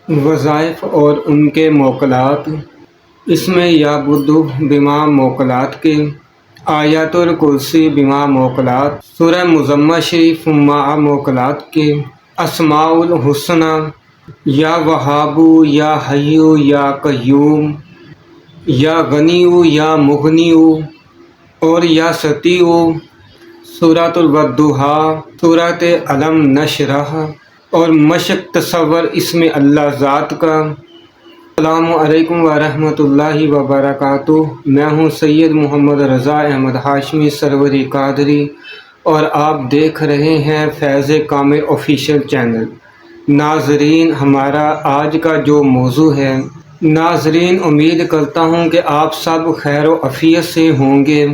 وظائف اور ان کے موکلات۔ اس میں یعبد بما موکلات کے، آیات الکرسی بما موکلات، سورہ مزمل شریف مع موکلات کے، اسماء الحسنی، یا وہاب یا حی یا قیوم، یا غنی یا مغنی اور یا سطیع، سورۃ الودحا، سورۃ علم نشرح اور مشق تصور اسم اللہ ذات کا۔ السلام علیکم ورحمۃ اللہ وبرکاتہ۔ میں ہوں سید محمد رضا احمد ہاشمی سروری قادری اور آپ دیکھ رہے ہیں فیض کامل آفیشیل چینل۔ ناظرین، ہمارا آج کا جو موضوع ہے، ناظرین امید کرتا ہوں کہ آپ سب خیر و عافیت سے ہوں گے۔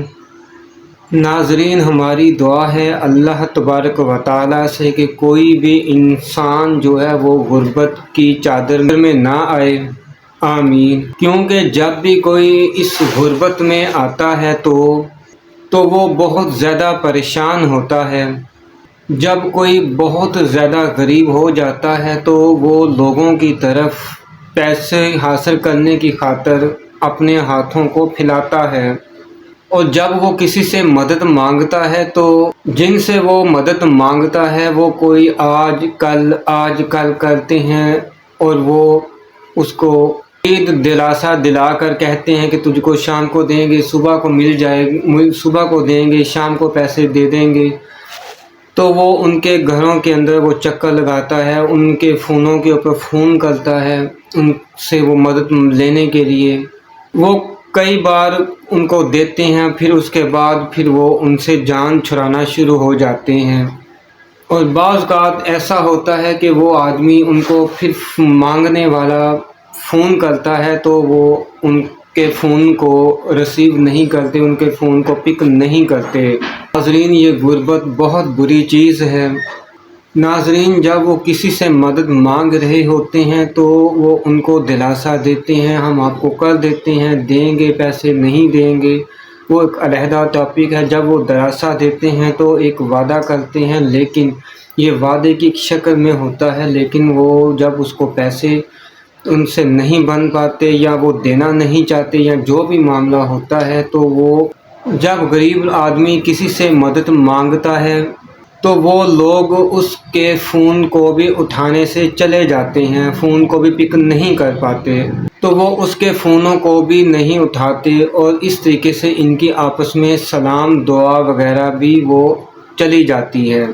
ناظرین، ہماری دعا ہے اللہ تبارک و تعالیٰ سے کہ کوئی بھی انسان جو ہے وہ غربت کی چادر میں نہ آئے، آمین۔ کیونکہ جب بھی کوئی اس غربت میں آتا ہے تو وہ بہت زیادہ پریشان ہوتا ہے۔ جب کوئی بہت زیادہ غریب ہو جاتا ہے تو وہ لوگوں کی طرف پیسے حاصل کرنے کی خاطر اپنے ہاتھوں کو پھیلاتا ہے، اور جب وہ کسی سے مدد مانگتا ہے تو جن سے وہ مدد مانگتا ہے وہ کوئی آج کل کرتے ہیں، اور وہ اس کو دلاسا دلا کر کہتے ہیں کہ تجھ کو شام کو دیں گے، صبح کو مل جائے، صبح کو دیں گے، شام کو پیسے دے دیں گے۔ تو وہ ان کے گھروں کے اندر وہ چکر لگاتا ہے، ان کے فونوں کے اوپر فون کرتا ہے ان سے وہ مدد لینے کے لیے۔ وہ کئی بار ان کو دیتے ہیں، پھر اس کے بعد پھر وہ ان سے جان چھڑانا شروع ہو جاتے ہیں، اور بعض اوقات ایسا ہوتا ہے کہ وہ آدمی ان کو پھر مانگنے والا فون کرتا ہے تو وہ ان کے فون کو ریسیو نہیں کرتے، ان کے فون کو پک نہیں کرتے۔ ناظرین، یہ غربت بہت بری چیز ہے۔ ناظرین، جب وہ کسی سے مدد مانگ رہے ہوتے ہیں تو وہ ان کو دلاسا دیتے ہیں، ہم آپ کو کر دیتے ہیں، دیں گے، پیسے نہیں دیں گے، وہ ایک علیحدہ ٹاپک ہے۔ جب وہ دلاسا دیتے ہیں تو ایک وعدہ کرتے ہیں، لیکن یہ وعدے کی شکل میں ہوتا ہے، لیکن وہ جب اس کو پیسے ان سے نہیں بن پاتے یا وہ دینا نہیں چاہتے یا جو بھی معاملہ ہوتا ہے، تو وہ جب غریب آدمی کسی سے مدد مانگتا ہے تو وہ لوگ اس کے فون کو بھی اٹھانے سے چلے جاتے ہیں، فون کو بھی پک نہیں کر پاتے، تو وہ اس کے فونوں کو بھی نہیں اٹھاتے، اور اس طریقے سے ان کی آپس میں سلام دعا وغیرہ بھی وہ چلی جاتی ہے۔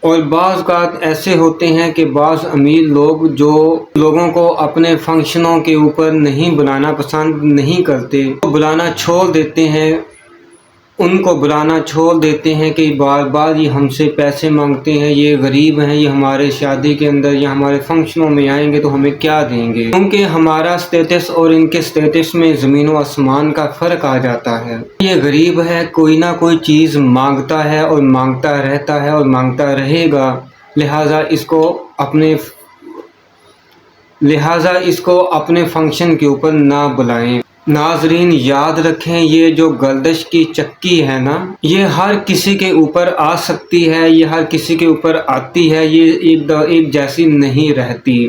اور بعض اوقات ایسے ہوتے ہیں کہ بعض امیر لوگ جو لوگوں کو اپنے فنکشنوں کے اوپر نہیں بلانا پسند نہیں کرتے، بلانا چھوڑ دیتے ہیں، ان کو بلانا چھوڑ دیتے ہیں کہ بار بار یہ ہم سے پیسے مانگتے ہیں، یہ غریب ہیں، یہ ہمارے شادی کے اندر یا ہمارے فنکشنوں میں آئیں گے تو ہمیں کیا دیں گے، کیونکہ ہمارا سٹیٹس اور ان کے سٹیٹس میں زمین و آسمان کا فرق آ جاتا ہے۔ یہ غریب ہے، کوئی نہ کوئی چیز مانگتا ہے اور مانگتا رہتا ہے اور مانگتا رہے گا، لہٰذا اس کو اپنے فنکشن کے اوپر نہ بلائیں۔ ناظرین، یاد رکھیں، یہ جو گردش کی چکی ہے نا، یہ ہر کسی کے اوپر آ سکتی ہے، یہ ہر کسی کے اوپر آتی ہے، یہ ایک جیسی نہیں رہتی۔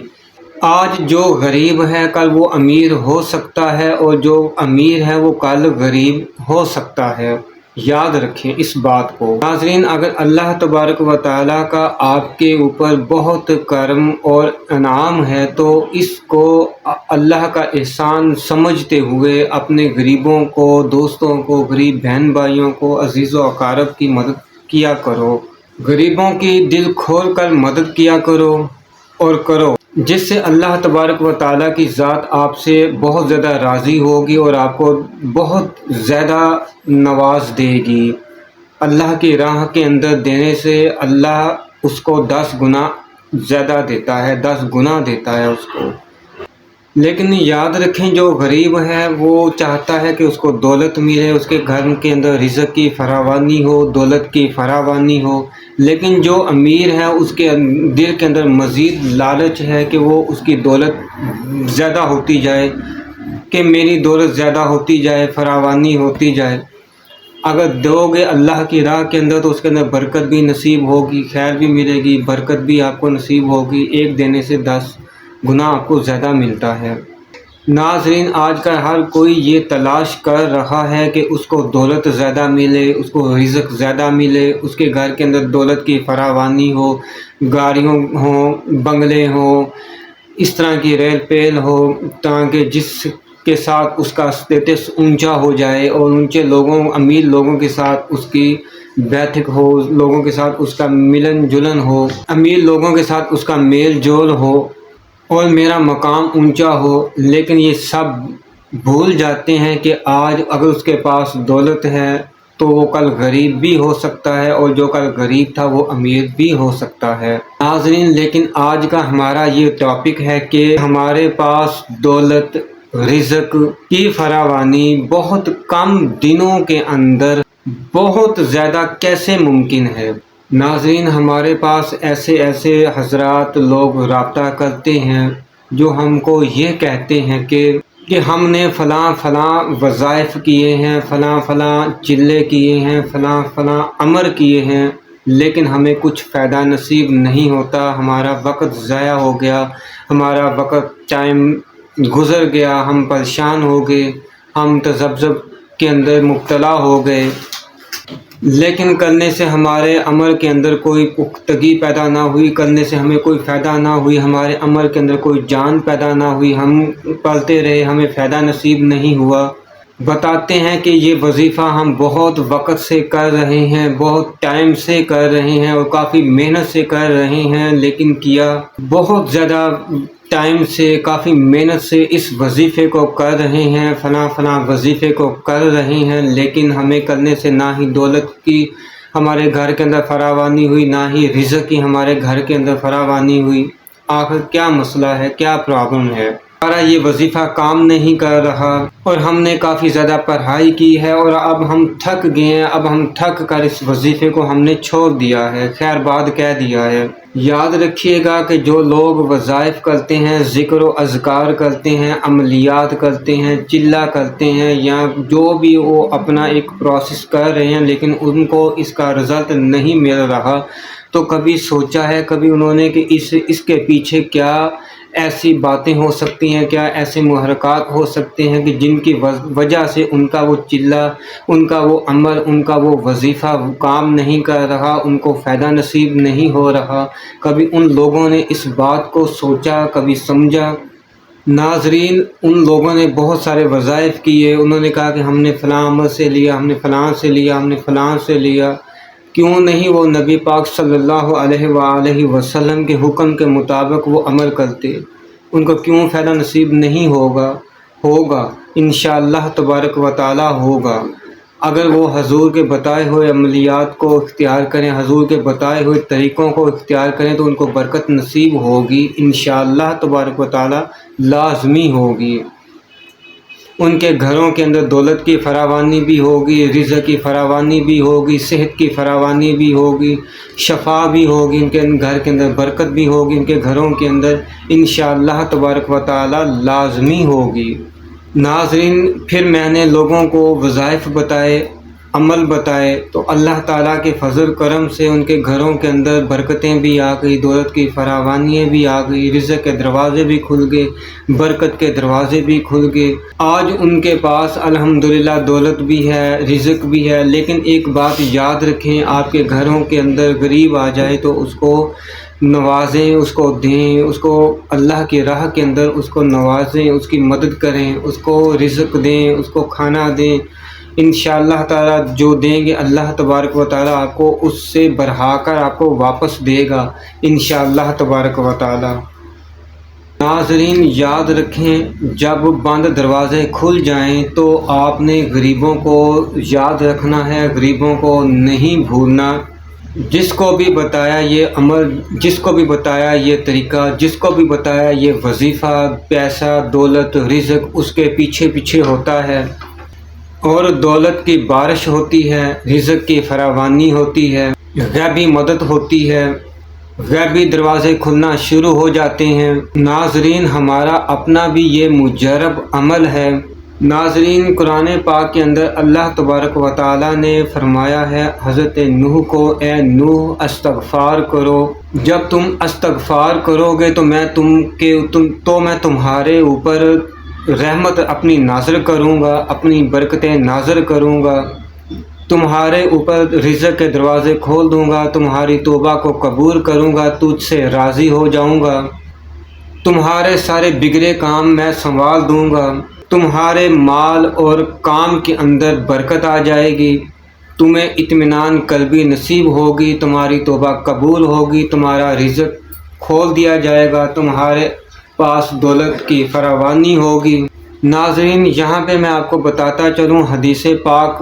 آج جو غریب ہے کل وہ امیر ہو سکتا ہے، اور جو امیر ہے وہ کل غریب ہو سکتا ہے، یاد رکھیں اس بات کو۔ ناظرین، اگر اللہ تبارک و تعالیٰ کا آپ کے اوپر بہت کرم اور انعام ہے تو اس کو اللہ کا احسان سمجھتے ہوئے اپنے غریبوں کو، دوستوں کو، غریب بہن بھائیوں کو، عزیز و اقارب کی مدد کیا کرو، غریبوں کی دل کھول کر مدد کیا کرو اور کرو، جس سے اللہ تبارک و تعالیٰ کی ذات آپ سے بہت زیادہ راضی ہوگی اور آپ کو بہت زیادہ نواز دے گی۔ اللہ کی راہ کے اندر دینے سے اللہ اس کو 10 گنا زیادہ دیتا ہے، 10 گنا دیتا ہے اس کو۔ لیکن یاد رکھیں، جو غریب ہے وہ چاہتا ہے کہ اس کو دولت ملے، اس کے گھر کے اندر رزق کی فراوانی ہو، دولت کی فراوانی ہو، لیکن جو امیر ہے اس کے دل کے اندر مزید لالچ ہے کہ وہ اس کی دولت زیادہ ہوتی جائے، کہ میری دولت زیادہ ہوتی جائے، فراوانی ہوتی جائے۔ اگر دو گے اللہ کی راہ کے اندر تو اس کے اندر برکت بھی نصیب ہوگی، خیر بھی ملے گی، برکت بھی آپ کو نصیب ہوگی، ایک دینے سے 10 گناہ آپ کو زیادہ ملتا ہے۔ ناظرین، آج کل ہر کوئی یہ تلاش کر رہا ہے کہ اس کو دولت زیادہ ملے، اس کو رزق زیادہ ملے، اس کے گھر کے اندر دولت کی فراوانی ہو، گاڑیوں ہوں، بنگلے ہوں، اس طرح کی ریل پیل ہو، تاکہ جس کے ساتھ اس کا اسٹیٹس اونچا ہو جائے اور اونچے لوگوں، امیر لوگوں کے ساتھ اس کی بیٹھک ہو، لوگوں کے ساتھ اس کا ملن جلن ہو، امیر لوگوں کے ساتھ اس کا میل جول ہو اور میرا مقام اونچا ہو۔ لیکن یہ سب بھول جاتے ہیں کہ آج اگر اس کے پاس دولت ہے تو وہ کل غریب بھی ہو سکتا ہے، اور جو کل غریب تھا وہ امیر بھی ہو سکتا ہے۔ ناظرین، لیکن آج کا ہمارا یہ ٹاپک ہے کہ ہمارے پاس دولت، رزق کی فراوانی بہت کم دنوں کے اندر بہت زیادہ کیسے ممکن ہے۔ ناظرین، ہمارے پاس ایسے حضرات لوگ رابطہ کرتے ہیں جو ہم کو یہ کہتے ہیں کہ ہم نے فلاں وظائف کیے ہیں، فلاں چلے کیے ہیں، فلاں امر کیے ہیں، لیکن ہمیں کچھ فائدہ نصیب نہیں ہوتا، ہمارا وقت ضائع ہو گیا، ہمارا وقت ٹائم گزر گیا، ہم پریشان ہو گئے، ہم تذبذب کے اندر مبتلا ہو گئے، لیکن کرنے سے ہمارے عمل کے اندر کوئی پختگی پیدا نہ ہوئی، کرنے سے ہمیں کوئی فائدہ نہ ہوئی، ہمارے عمل کے اندر کوئی جان پیدا نہ ہوئی، ہم پلتے رہے، ہمیں فائدہ نصیب نہیں ہوا۔ بتاتے ہیں کہ یہ وظیفہ ہم بہت وقت سے کر رہے ہیں، بہت ٹائم سے کر رہے ہیں اور کافی محنت سے کر رہے ہیں، لیکن کیا بہت زیادہ ٹائم سے، کافی محنت سے اس وظیفے کو کر رہے ہیں، فلاں وظیفے کو کر رہے ہیں، لیکن ہمیں کرنے سے نہ ہی دولت کی ہمارے گھر کے اندر فراوانی ہوئی، نہ ہی رزق کی ہمارے گھر کے اندر فراوانی ہوئی۔ آخر کیا مسئلہ ہے، کیا پرابلم ہے؟ ہمارا یہ وظیفہ کام نہیں کر رہا اور ہم نے کافی زیادہ پڑھائی کی ہے اور اب ہم تھک گئے ہیں، اب ہم تھک کر اس وظیفے کو ہم نے چھوڑ دیا ہے، خیر بعد کہہ دیا ہے۔ یاد رکھیے گا کہ جو لوگ وظائف کرتے ہیں، ذکر و اذکار کرتے ہیں، عملیات کرتے ہیں، چلہ کرتے ہیں، یا جو بھی وہ اپنا ایک پروسیس کر رہے ہیں، لیکن ان کو اس کا رزلٹ نہیں مل رہا، تو کبھی سوچا ہے کبھی انہوں نے کہ اس کے پیچھے کیا ایسی باتیں ہو سکتی ہیں، کیا ایسے محرکات ہو سکتے ہیں کہ جن کی وجہ سے ان کا وہ چلہ، ان کا وہ عمل، ان کا وہ وظیفہ کام نہیں کر رہا، ان کو فائدہ نصیب نہیں ہو رہا؟ کبھی ان لوگوں نے اس بات کو سوچا، کبھی سمجھا؟ ناظرین، ان لوگوں نے بہت سارے وظائف کیے، انہوں نے کہا کہ ہم نے فلاں عمل سے لیا، ہم نے فلاں سے لیا، ہم نے فلاں سے لیا، کیوں نہیں وہ نبی پاک صلی اللہ علیہ وآلہ وسلم کے حکم کے مطابق وہ عمل کرتے؟ ان کو کیوں فائدہ نصیب نہیں ہوگا انشاءاللہ تبارک و تعالی ہوگا، اگر وہ حضور کے بتائے ہوئے عملیات کو اختیار کریں، حضور کے بتائے ہوئے طریقوں کو اختیار کریں تو ان کو برکت نصیب ہوگی، انشاءاللہ تبارک و تعالی لازمی ہوگی۔ ان کے گھروں کے اندر دولت کی فراوانی بھی ہوگی، رزق کی فراوانی بھی ہوگی، صحت کی فراوانی بھی ہوگی، شفا بھی ہوگی، ان کے گھر کے اندر برکت بھی ہوگی، ان کے گھروں کے اندر انشاءاللہ تبارک و تعالی لازمی ہوگی۔ ناظرین، پھر میں نے لوگوں کو وظائف بتائے، عمل بتائے، تو اللہ تعالیٰ کے فضل کرم سے ان کے گھروں کے اندر برکتیں بھی آ گئی، دولت کی فراوانیاں بھی آ گئی، رزق کے دروازے بھی کھل گئے، برکت کے دروازے بھی کھل گئے۔ آج ان کے پاس الحمدللہ دولت بھی ہے، رزق بھی ہے، لیکن ایک بات یاد رکھیں، آپ کے گھروں کے اندر غریب آ جائے تو اس کو نوازیں، اس کو دیں، اس کو اللہ کی راہ کے اندر اس کو نوازیں، اس کی مدد کریں، اس کو رزق دیں، اس کو کھانا دیں، انشاءاللہ تعالیٰ جو دیں گے اللہ تبارک و تعالیٰ آپ کو اس سے بڑھا کر آپ کو واپس دے گا انشاءاللہ تبارک و تعالیٰ۔ ناظرین، یاد رکھیں، جب بند دروازے کھل جائیں تو آپ نے غریبوں کو یاد رکھنا ہے، غریبوں کو نہیں بھولنا۔ جس کو بھی بتایا یہ عمل، جس کو بھی بتایا یہ طریقہ، جس کو بھی بتایا یہ وظیفہ، پیسہ، دولت، رزق اس کے پیچھے ہوتا ہے، اور دولت کی بارش ہوتی ہے، رزق کی فراوانی ہوتی ہے، غیبی مدد ہوتی ہے، غیبی دروازے کھلنا شروع ہو جاتے ہیں۔ ناظرین، ہمارا اپنا بھی یہ مجرب عمل ہے۔ ناظرین، قرآن پاک کے اندر اللہ تبارک و تعالیٰ نے فرمایا ہے حضرت نوح کو، اے نوح استغفار کرو، جب تم استغفار کرو گے تو میں تمہارے اوپر رحمت اپنی نازل کروں گا، اپنی برکتیں نازل کروں گا، تمہارے اوپر رزق کے دروازے کھول دوں گا، تمہاری توبہ کو قبول کروں گا، تجھ سے راضی ہو جاؤں گا، تمہارے سارے بگڑے کام میں سنبھال دوں گا، تمہارے مال اور کام کے اندر برکت آ جائے گی، تمہیں اطمینان قلبی نصیب ہوگی، تمہاری توبہ قبول ہوگی، تمہارا رزق کھول دیا جائے گا، تمہارے پاس دولت کی فراوانی ہوگی۔ ناظرین، یہاں پہ میں آپ کو بتاتا چلوں، حدیث پاک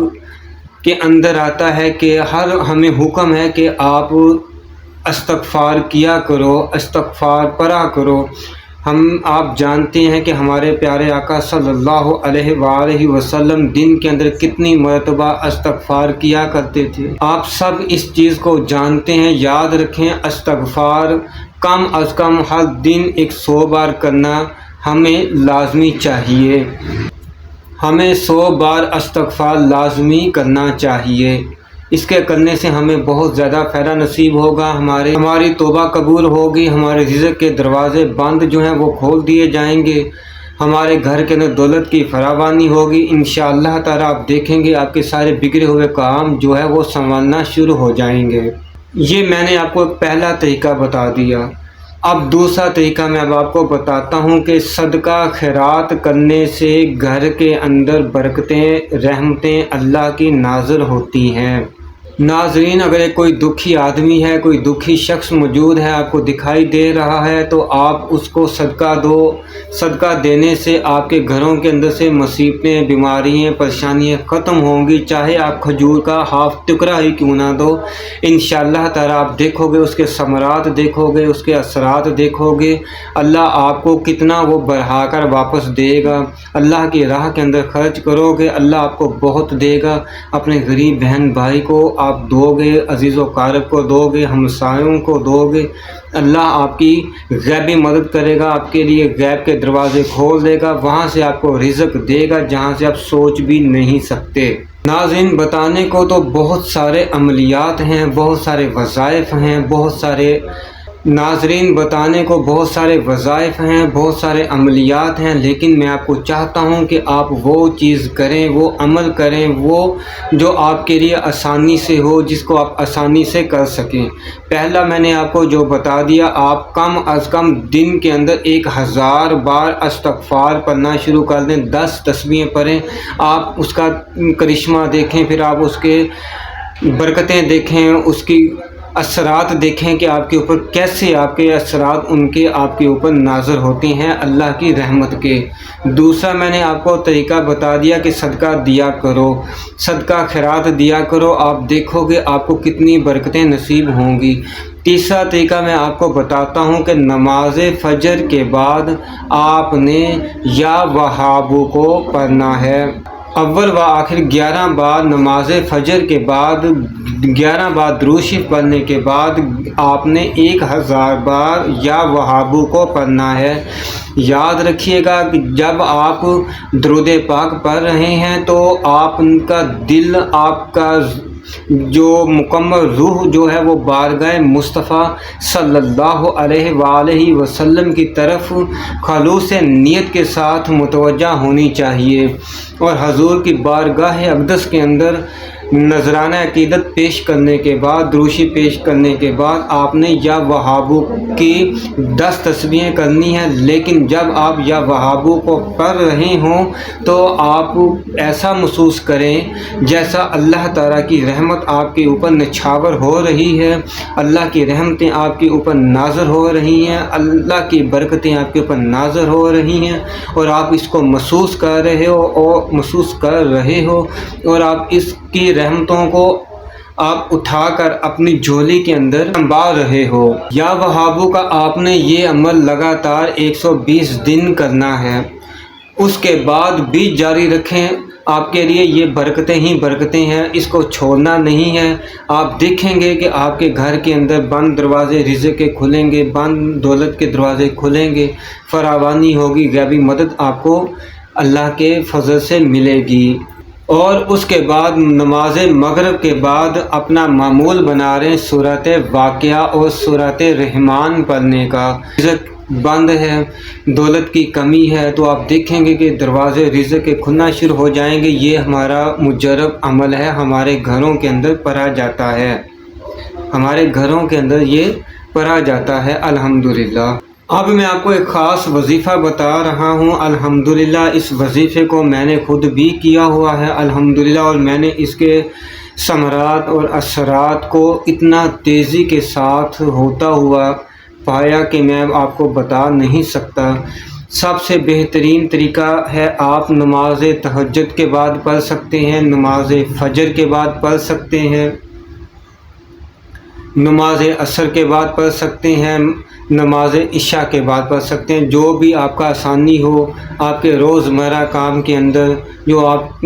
کے اندر آتا ہے کہ ہمیں حکم ہے کہ آپ استغفار کیا کرو، استغفار پڑھا کرو۔ آپ جانتے ہیں کہ ہمارے پیارے آقا صلی اللہ علیہ وآلہ وسلم دن کے اندر کتنی مرتبہ استغفار کیا کرتے تھے۔ آپ سب اس چیز کو جانتے ہیں، یاد رکھیں، استغفار کم از کم ہر دن 100 بار کرنا ہمیں لازمی چاہیے، ہمیں 100 بار استغفار لازمی کرنا چاہیے۔ اس کے کرنے سے ہمیں بہت زیادہ فائدہ نصیب ہوگا، ہماری توبہ قبول ہوگی، ہمارے رزق کے دروازے بند جو ہیں وہ کھول دیے جائیں گے، ہمارے گھر کے اندر دولت کی فراوانی ہوگی۔ انشاءاللہ تعالیٰ آپ دیکھیں گے آپ کے سارے بگڑے ہوئے کام جو ہے وہ سنبھلنا شروع ہو جائیں گے۔ یہ میں نے آپ کو ایک پہلا طریقہ بتا دیا۔ اب دوسرا طریقہ میں اب آپ کو بتاتا ہوں کہ صدقہ خیرات کرنے سے گھر کے اندر برکتیں، رحمتیں اللہ کی نازل ہوتی ہیں۔ ناظرین، اگر کوئی دکھی آدمی ہے، کوئی دکھی شخص موجود ہے، آپ کو دکھائی دے رہا ہے، تو آپ اس کو صدقہ دو۔ صدقہ دینے سے آپ کے گھروں کے اندر سے مصیبتیں، بیماریاں، پریشانیاں ختم ہوں گی، چاہے آپ کھجور کا ہاف ٹکڑا ہی کیوں نہ دو۔ انشاءاللہ تعالیٰ آپ دیکھو گے، اس کے ثمرات دیکھو گے، اس کے اثرات دیکھو گے، اللہ آپ کو کتنا وہ بڑھا کر واپس دے گا۔ اللہ کی راہ کے اندر خرچ کرو گے، اللہ آپ کو بہت دے گا۔ اپنے غریب بہن بھائی کو آپ دو گے، عزیز و قارب کو دو گے، ہمسایوں کو دو گے، اللہ آپ کی غیبی مدد کرے گا، آپ کے لیے غیب کے دروازے کھول دے گا، وہاں سے آپ کو رزق دے گا جہاں سے آپ سوچ بھی نہیں سکتے۔ ناظرین، بتانے کو تو بہت سارے عملیات ہیں، بہت سارے وظائف ہیں، بتانے کو بہت سارے وظائف ہیں، بہت سارے عملیات ہیں، لیکن میں آپ کو چاہتا ہوں کہ آپ وہ چیز کریں، وہ عمل کریں، وہ جو آپ کے لیے آسانی سے ہو، جس کو آپ آسانی سے کر سکیں۔ پہلا میں نے آپ کو جو بتا دیا، آپ کم از کم دن کے اندر 1000 بار استغفار پڑھنا شروع کر دیں، 10 تسبیحیں پڑھیں، آپ اس کا کرشمہ دیکھیں، پھر آپ اس کے برکتیں دیکھیں، اس کی اثرات دیکھیں کہ آپ کے اوپر کیسے آپ کے اثرات آپ کے اوپر نازل ہوتے ہیں اللہ کی رحمت کے۔ دوسرا میں نے آپ کو طریقہ بتا دیا کہ صدقہ دیا کرو، صدقہ خیرات دیا کرو، آپ دیکھو گے آپ کو کتنی برکتیں نصیب ہوں گی۔ تیسرا طریقہ میں آپ کو بتاتا ہوں کہ نماز فجر کے بعد آپ نے یا وہابو کو پڑھنا ہے۔ اول و آخر 11 بار نماز فجر کے بعد، 11 بار درود شریف پڑھنے کے بعد آپ نے 1000 بار یا وہابو کو پڑھنا ہے۔ یاد رکھیے گا کہ جب آپ درود پاک پڑھ رہے ہیں تو آپ کا دل، آپ کا جو مکمل روح جو ہے وہ بارگاہ مصطفیٰ صلی اللہ علیہ وآلہ وسلم کی طرف خلوص نیت کے ساتھ متوجہ ہونی چاہیے، اور حضور کی بارگاہ اقدس کے اندر نذرانہ عقیدت پیش کرنے کے بعد، دروشی پیش کرنے کے بعد آپ نے یا وہابو کی 10 تسبیحیں کرنی ہیں۔ لیکن جب آپ یا وہابو کو پڑھ رہے ہوں تو آپ ایسا محسوس کریں جیسا اللہ تعالیٰ کی رحمت آپ کے اوپر نچھاور ہو رہی ہے، اللہ کی رحمتیں آپ کے اوپر نازل ہو رہی ہیں، اللہ کی برکتیں آپ کے اوپر نازل ہو رہی ہیں، اور آپ اس کو محسوس کر رہے ہو اور آپ اس کی رحمتوں کو آپ اٹھا کر اپنی جھولی کے اندر سنبھال رہے ہو۔ یا وہابو کا آپ نے یہ عمل لگاتار 120 دن کرنا ہے، اس کے بعد بھی جاری رکھیں، آپ کے لیے یہ برکتیں ہی برکتیں ہیں، اس کو چھوڑنا نہیں ہے۔ آپ دیکھیں گے کہ آپ کے گھر کے اندر بند دروازے رزق کے کھلیں گے، بند دولت کے دروازے کھلیں گے، فراوانی ہوگی، غیبی مدد آپ کو اللہ کے فضل سے ملے گی۔ اور اس کے بعد نماز مغرب کے بعد اپنا معمول بنا رہے ہیں سورۃ واقعہ اور سورۃ رحمان پڑھنے کا۔ رزق بند ہے، دولت کی کمی ہے، تو آپ دیکھیں گے کہ دروازے رزق کے کھلنا شروع ہو جائیں گے۔ یہ ہمارا مجرب عمل ہے، ہمارے گھروں کے اندر پڑھا جاتا ہے، ہمارے گھروں کے اندر یہ پڑھا جاتا ہے الحمدللہ۔ اب میں آپ کو ایک خاص وظیفہ بتا رہا ہوں الحمدللہ۔ اس وظیفے کو میں نے خود بھی کیا ہوا ہے الحمدللہ، اور میں نے اس کے ثمرات اور اثرات کو اتنا تیزی کے ساتھ ہوتا ہوا پایا کہ میں آپ کو بتا نہیں سکتا۔ سب سے بہترین طریقہ ہے آپ نماز تہجد کے بعد پڑھ سکتے ہیں، نماز فجر کے بعد پڑھ سکتے ہیں، نماز عصر کے بعد پڑھ سکتے ہیں، نماز عشاء کے بعد پڑھ سکتے ہیں۔ جو بھی آپ کا آسانی ہو، آپ کے روزمرہ کام کے اندر جو آپ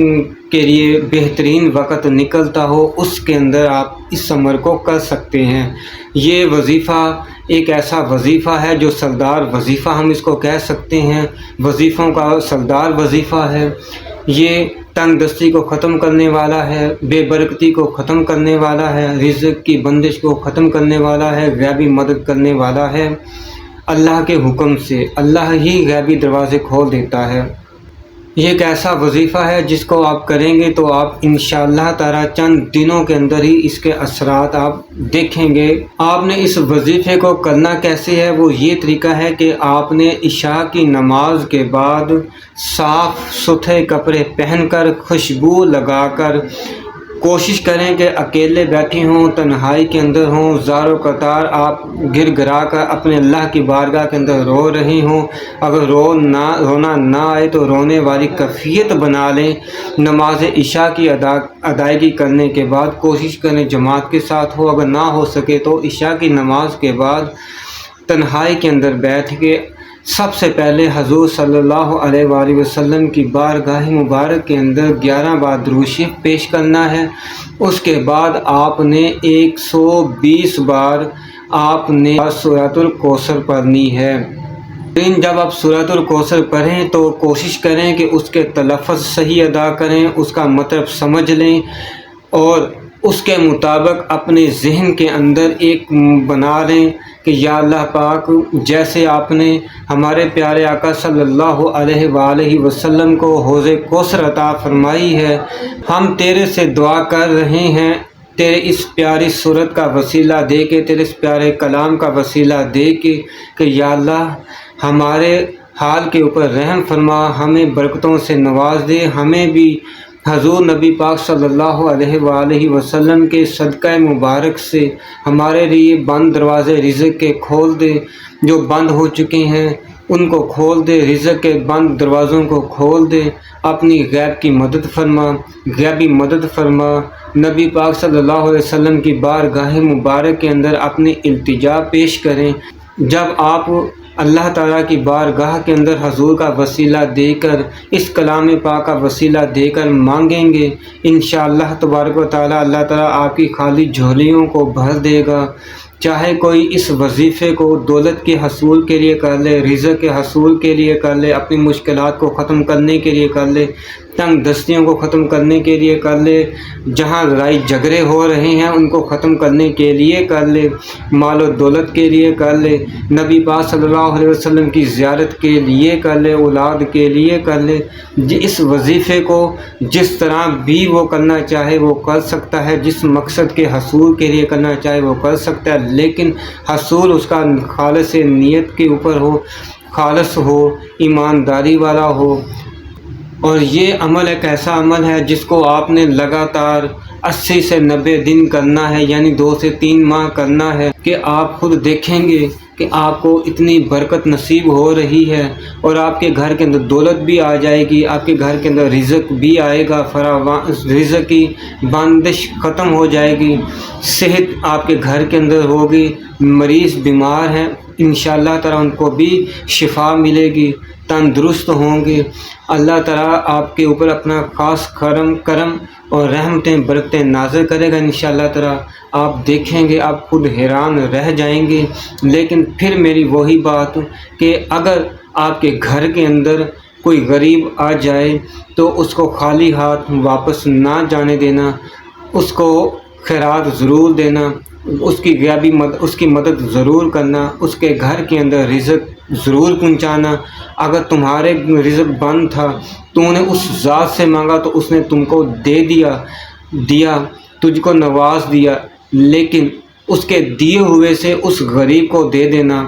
کے لیے بہترین وقت نکلتا ہو، اس کے اندر آپ اس عمل کو کر سکتے ہیں۔ یہ وظیفہ ایک ایسا وظیفہ ہے جو سردار وظیفہ ہم اس کو کہہ سکتے ہیں، وظیفوں کا سردار وظیفہ ہے۔ یہ تنگ دستی کو ختم کرنے والا ہے، بے برکتی کو ختم کرنے والا ہے، رزق کی بندش کو ختم کرنے والا ہے، غیبی مدد کرنے والا ہے۔ اللہ کے حکم سے اللہ ہی غیبی دروازے کھول دیتا ہے۔ یہ ایک ایسا وظیفہ ہے جس کو آپ کریں گے تو آپ انشاءاللہ تعالی چند دنوں کے اندر ہی اس کے اثرات آپ دیکھیں گے۔ آپ نے اس وظیفے کو کرنا کیسے ہے، وہ یہ طریقہ ہے کہ آپ نے عشاء کی نماز کے بعد صاف ستھرے کپڑے پہن کر، خوشبو لگا کر، کوشش کریں کہ اکیلے بیٹھے ہوں، تنہائی کے اندر ہوں، زار و قطار آپ گر گرا کر اپنے اللہ کی بارگاہ کے اندر رو رہے ہوں۔ اگر رونا نہ آئے تو رونے والی کیفیت بنا لیں۔ نماز عشاء کی ادائیگی کرنے کے بعد کوشش کریں جماعت کے ساتھ ہو، اگر نہ ہو سکے تو عشاء کی نماز کے بعد تنہائی کے اندر بیٹھ کے سب سے پہلے حضور صلی اللہ علیہ وآلہ وسلم کی بارگاہ مبارک کے اندر 11 بار درود شریف پیش کرنا ہے۔ اس کے بعد آپ نے 120 بار آپ نے سورۃ الکوثر پڑھنی ہے۔ لیکن جب آپ سورۃ الکوثر پڑھیں تو کوشش کریں کہ اس کے تلفظ صحیح ادا کریں، اس کا مطلب سمجھ لیں، اور اس کے مطابق اپنے ذہن کے اندر ایک بنا لیں کہ یا اللہ پاک، جیسے آپ نے ہمارے پیارے آقا صلی اللہ علیہ وآلہ وسلم کو حوض کوثر عطا فرمائی ہے، ہم تیرے سے دعا کر رہے ہیں، تیرے اس پیاری صورت کا وسیلہ دے کے، تیرے اس پیارے کلام کا وسیلہ دے کے کہ یا اللہ ہمارے حال کے اوپر رحم فرما، ہمیں برکتوں سے نواز دے، ہمیں بھی حضور نبی پاک صلی اللہ علیہ وآلہ وسلم کے صدقہ مبارک سے ہمارے لیے بند دروازے رزق کے کھول دے، جو بند ہو چکے ہیں ان کو کھول دے، رزق کے بند دروازوں کو کھول دے، اپنی غیب کی مدد فرما، غیبی مدد فرما۔ نبی پاک صلی اللہ علیہ وسلم کی بارگاہ مبارک کے اندر اپنی التجا پیش کریں۔ جب آپ اللہ تعالیٰ کی بارگاہ کے اندر حضور کا وسیلہ دے کر، اس کلام پاک کا وسیلہ دے کر مانگیں گے، انشاءاللہ تبارک و تعالیٰ اللہ تعالیٰ آپ کی خالی جھولیوں کو بھر دے گا۔ چاہے کوئی اس وظیفے کو دولت کے حصول کے لیے کر لے، رزق کے حصول کے لیے کر لے، اپنی مشکلات کو ختم کرنے کے لیے کر لے، تنگ دستیوں کو ختم کرنے کے لیے کر لے، جہاں لڑائی جھگڑے ہو رہے ہیں ان کو ختم کرنے کے لیے کر لے، مال و دولت کے لیے کر لے، نبی پاک صلی اللہ علیہ وسلم کی زیارت کے لیے کر لے، اولاد کے لیے کر لے۔ اس وظیفے کو جس طرح بھی وہ کرنا چاہے وہ کر سکتا ہے، جس مقصد کے حصول کے لیے کرنا چاہے وہ کر سکتا ہے، لیکن حصول اس کا خالص نیت کے اوپر ہو، خالص ہو، ایمانداری والا ہو۔ اور یہ عمل ایک ایسا عمل ہے جس کو آپ نے لگاتار 80 سے 90 دن کرنا ہے، یعنی 2 سے 3 ماہ کرنا ہے، کہ آپ خود دیکھیں گے کہ آپ کو اتنی برکت نصیب ہو رہی ہے، اور آپ کے گھر کے اندر دولت بھی آ جائے گی، آپ کے گھر کے اندر رزق بھی آئے گا، فراوان رزق کی بندش ختم ہو جائے گی، صحت آپ کے گھر کے اندر ہوگی، مریض بیمار ہیں انشاءاللہ تعالیٰ ان کو بھی شفا ملے گی، تندرست ہوں گے۔ اللہ تعالیٰ آپ کے اوپر اپنا خاص کرم اور رحمتیں برکتیں نازل کرے گا انشاءاللہ تعالیٰ۔ آپ دیکھیں گے، آپ خود حیران رہ جائیں گے۔ لیکن پھر میری وہی بات کہ اگر آپ کے گھر کے اندر کوئی غریب آ جائے تو اس کو خالی ہاتھ واپس نہ جانے دینا، اس کو خیرات ضرور دینا، اس کی مدد ضرور کرنا، اس کے گھر کے اندر رزق ضرور پہنچانا۔ اگر تمہارے رزق بند تھا، تو نے اس ذات سے مانگا تو اس نے تم کو دے دیا، تجھ کو نواز دیا، لیکن اس کے دیے ہوئے سے اس غریب کو دے دینا۔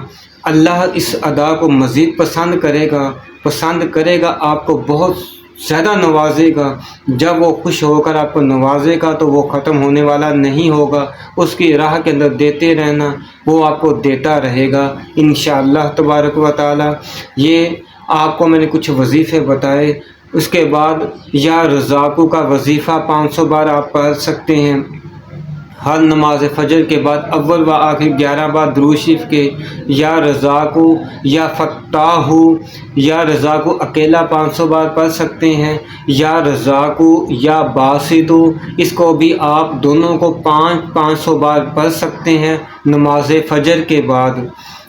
اللہ اس ادا کو مزید پسند کرے گا، آپ کو بہت زیادہ نوازے گا۔ جب وہ خوش ہو کر آپ کو نوازے گا تو وہ ختم ہونے والا نہیں ہوگا، اس کی راہ کے اندر دیتے رہنا، وہ آپ کو دیتا رہے گا انشاءاللہ تبارک و تعالی۔ یہ آپ کو میں نے کچھ وظیفے بتائے۔ اس کے بعد یا رزاقو کا وظیفہ 500 بار آپ پڑھ سکتے ہیں ہر نماز فجر کے بعد، اول و آخر 11 بار درود شریف کے۔ یا رزاقو یا فتاحو، یا رزاقو اکیلا 500 بار پڑھ سکتے ہیں، یا رزاقو یا باسطو، اس کو بھی آپ دونوں کو 500 بار پڑھ سکتے ہیں نماز فجر کے بعد۔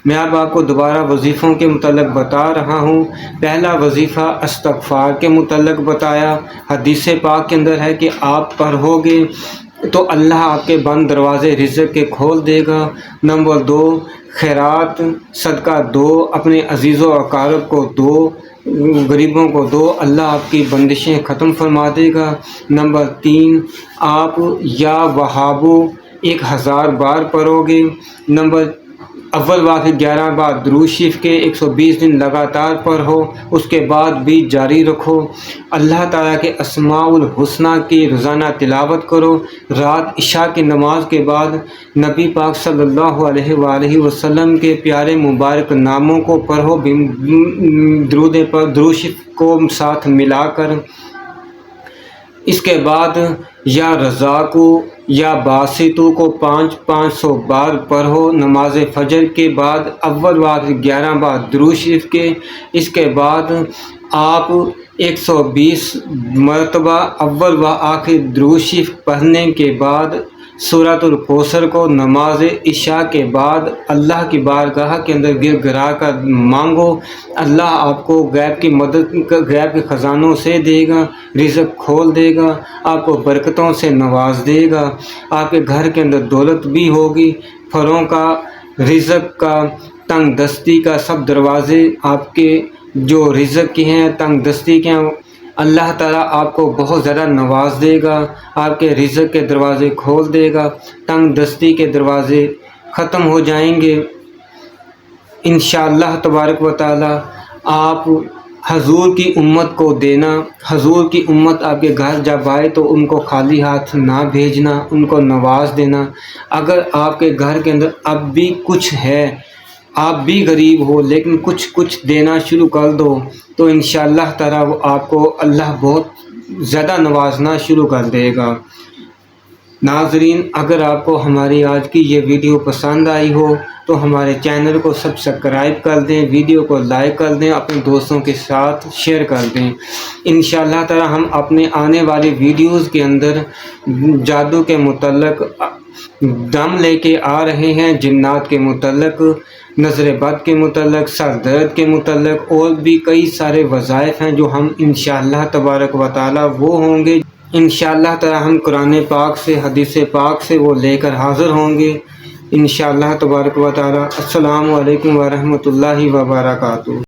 میں اب آپ کو دوبارہ وظیفوں کے متعلق بتا رہا ہوں۔ پہلا وظیفہ استغفار کے متعلق بتایا، حدیث پاک کے اندر ہے کہ آپ پڑھو گے تو اللہ آپ کے بند دروازے رزق کے کھول دے گا۔ نمبر 2، خیرات صدقہ دو، اپنے عزیز و اقارب کو دو، غریبوں کو دو، اللہ آپ کی بندشیں ختم فرما دے گا۔ نمبر 3، آپ یا وہابو 1000 بار پڑھو گے۔ نمبر اول واقع 11 بار درود شریف کے 120 دن لگاتار پڑھو، اس کے بعد بھی جاری رکھو۔ اللہ تعالیٰ کے اسماء الحسنہ کی روزانہ تلاوت کرو۔ رات عشاء کی نماز کے بعد نبی پاک صلی اللہ علیہ وآلہ وسلم کے پیارے مبارک ناموں کو پڑھو، درود شریف کو ساتھ ملا کر۔ اس کے بعد یا رزاقو یا باسطو کو 500 بار پڑھو نماز فجر کے بعد، اول بار 11 بار درود شریف کے۔ اس کے بعد آپ 120 مرتبہ اول و آخر درود شریف پڑھنے کے بعد سورۃ الکوثر کو نماز عشاء کے بعد اللہ کی بارگاہ کے اندر گر گرا کر مانگو۔ اللہ آپ کو غیب کی مدد، غیب کے خزانوں سے دے گا، رزق کھول دے گا، آپ کو برکتوں سے نواز دے گا۔ آپ کے گھر کے اندر دولت بھی ہوگی، پھلوں کا، رزق کا، تنگ دستی کا، سب دروازے آپ کے جو رزق کے ہیں، تنگ دستی کے ہیں، اللہ تعالیٰ آپ کو بہت زیادہ نواز دے گا، آپ کے رزق کے دروازے کھول دے گا، تنگ دستی کے دروازے ختم ہو جائیں گے انشاءاللہ تبارک و تعالی۔ آپ حضور کی امت کو دینا، حضور کی امت آپ کے گھر جب آئے تو ان کو خالی ہاتھ نہ بھیجنا، ان کو نواز دینا۔ اگر آپ کے گھر کے اندر اب بھی کچھ ہے، آپ بھی غریب ہو لیکن کچھ دینا شروع کر دو تو انشاءاللہ تعالیٰ آپ کو اللہ بہت زیادہ نوازنا شروع کر دے گا۔ ناظرین، اگر آپ کو ہماری آج کی یہ ویڈیو پسند آئی ہو تو ہمارے چینل کو سبسکرائب کر دیں، ویڈیو کو لائک کر دیں، اپنے دوستوں کے ساتھ شیئر کر دیں۔ انشاءاللہ تعالی ہم اپنے آنے والی ویڈیوز کے اندر جادو کے متعلق دم لے کے آ رہے ہیں، جنات کے متعلق، نظر بد کے متعلق، سر درد کے متعلق، اور بھی کئی سارے وظائف ہیں جو ہم انشاءاللہ تبارک و تعالی وہ ہوں گے۔ انشاءاللہ تعالی ہم قرآن پاک سے، حدیث پاک سے وہ لے کر حاضر ہوں گے انشاءاللہ تبارک و تعالی۔ السلام علیکم ورحمۃ اللہ وبرکاتہ۔